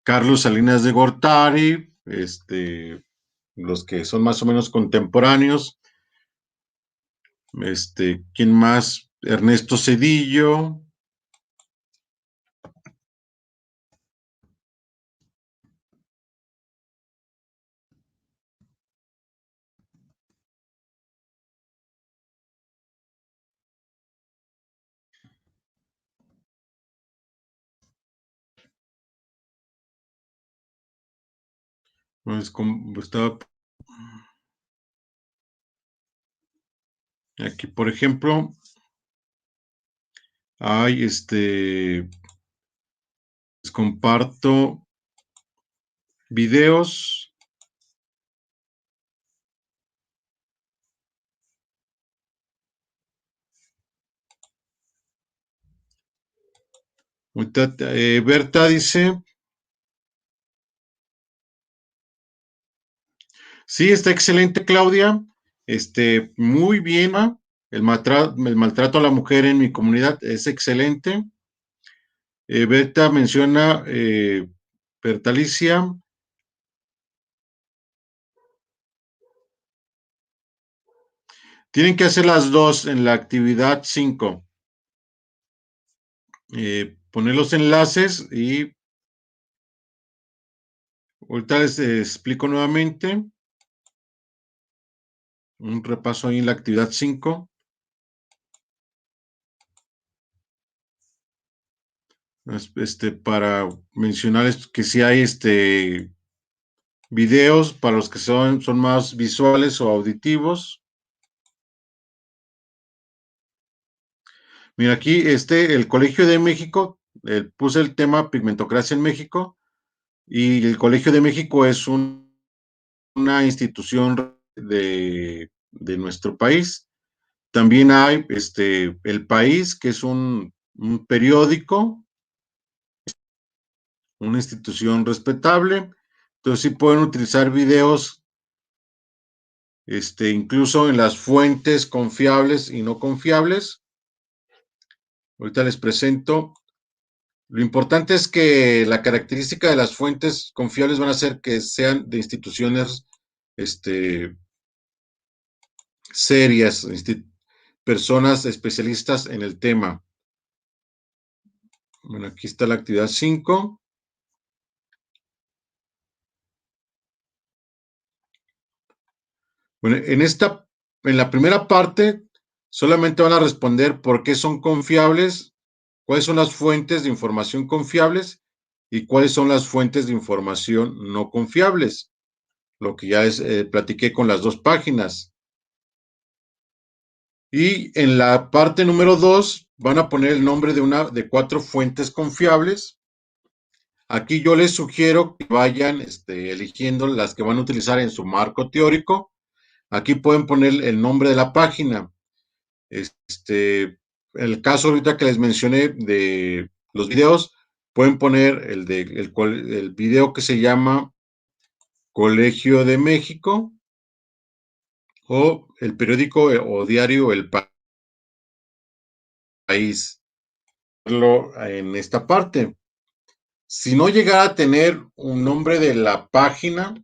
Carlos Salinas de Gortari, los que son más o menos contemporáneos. ¿Quién más? Ernesto Cedillo. Pues, como estaba aquí, por ejemplo, hay les comparto videos. Berta dice, sí, está excelente, Claudia. Muy bien, el maltrato a la mujer en mi comunidad es excelente. Berta menciona, Berta Alicia, tienen que hacer las dos en la actividad 5. Poner los enlaces y ahorita les explico nuevamente un repaso ahí en la actividad 5. Para mencionarles que si hay videos para los que son más visuales o auditivos. Mira, aquí el Colegio de México, puse el tema pigmentocracia en México, y el Colegio de México es una institución de nuestro país. También hay El País, que es un periódico, una institución respetable. Entonces sí pueden utilizar videos, incluso en las fuentes confiables y no confiables. Ahorita les presento. Lo importante es que la característica de las fuentes confiables van a ser que sean de instituciones serias, personas especialistas en el tema. Bueno, aquí está la actividad 5. Bueno, en la primera parte, solamente van a responder por qué son confiables, cuáles son las fuentes de información confiables y cuáles son las fuentes de información no confiables, lo que ya platiqué con las dos páginas. Y en la parte número 2 van a poner el nombre de 4 fuentes confiables. Aquí yo les sugiero que vayan eligiendo las que van a utilizar en su marco teórico. Aquí pueden poner el nombre de la página. El caso ahorita que les mencioné de los videos, pueden poner el video que se llama Colegio de México o el periódico o diario El País. En esta parte. Si no llegara a tener un nombre de la página,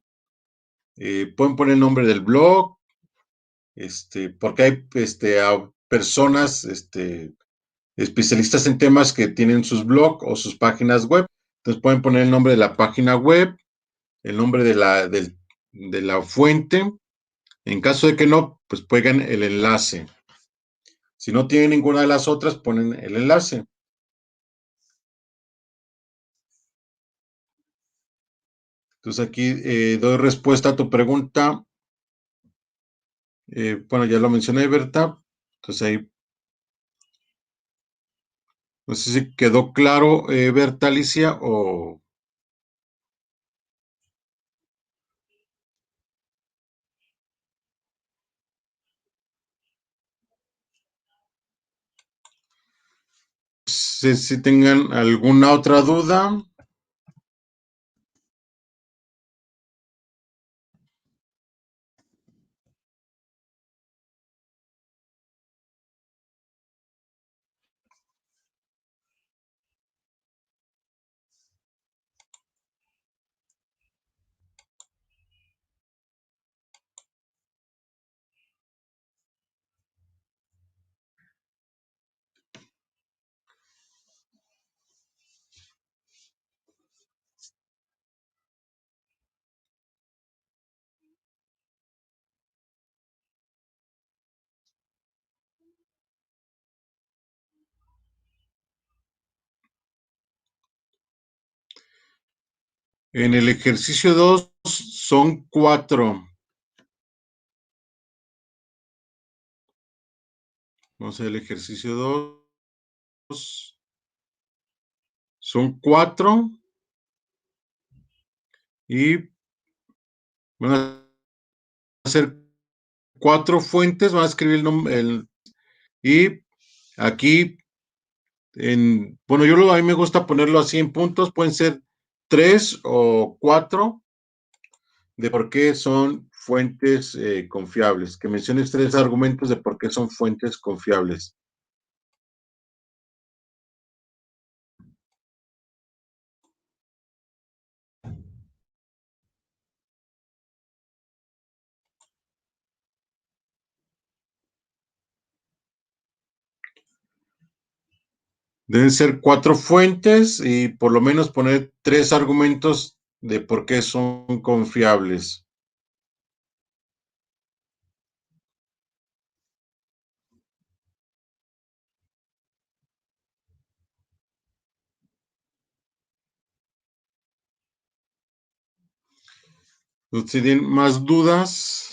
pueden poner el nombre del blog, porque hay personas especialistas en temas que tienen sus blogs o sus páginas web. Entonces pueden poner el nombre de la página web, el nombre de la fuente. En caso de que no, pues pongan el enlace. Si no tienen ninguna de las otras, ponen el enlace. Entonces aquí doy respuesta a tu pregunta. Bueno, ya lo mencioné, Berta. Entonces ahí, no sé si quedó claro, Berta, Alicia, o si tengan alguna otra duda. En el ejercicio 2 son 4. Vamos a ver el ejercicio 2. Son 4 y van a ser 4 fuentes. Van a escribir el nombre. Y aquí, bueno, a mí me gusta ponerlo así en puntos. Pueden ser 3 o 4 de por qué son fuentes confiables. Que menciones 3 argumentos de por qué son fuentes confiables. Deben ser 4 fuentes y por lo menos poner 3 argumentos de por qué son confiables. Si tienen más dudas,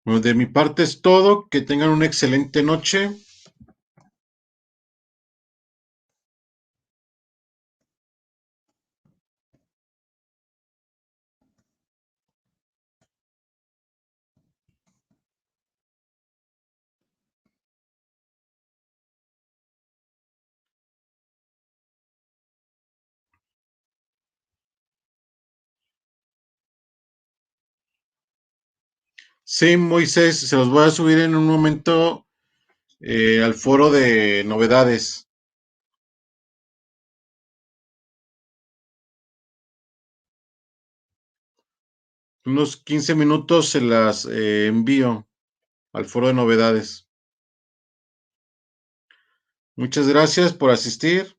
bueno, de mi parte es todo. Que tengan una excelente noche. Sí, Moisés, se los voy a subir en un momento al foro de novedades. Unos 15 minutos se las envío al foro de novedades. Muchas gracias por asistir.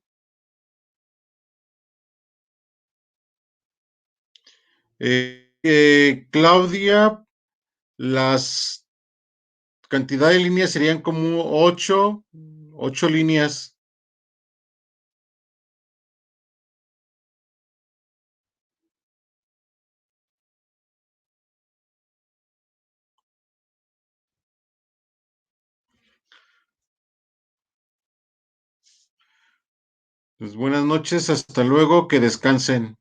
Claudia, las cantidad de líneas serían como ocho líneas. Pues buenas noches, hasta luego, que descansen.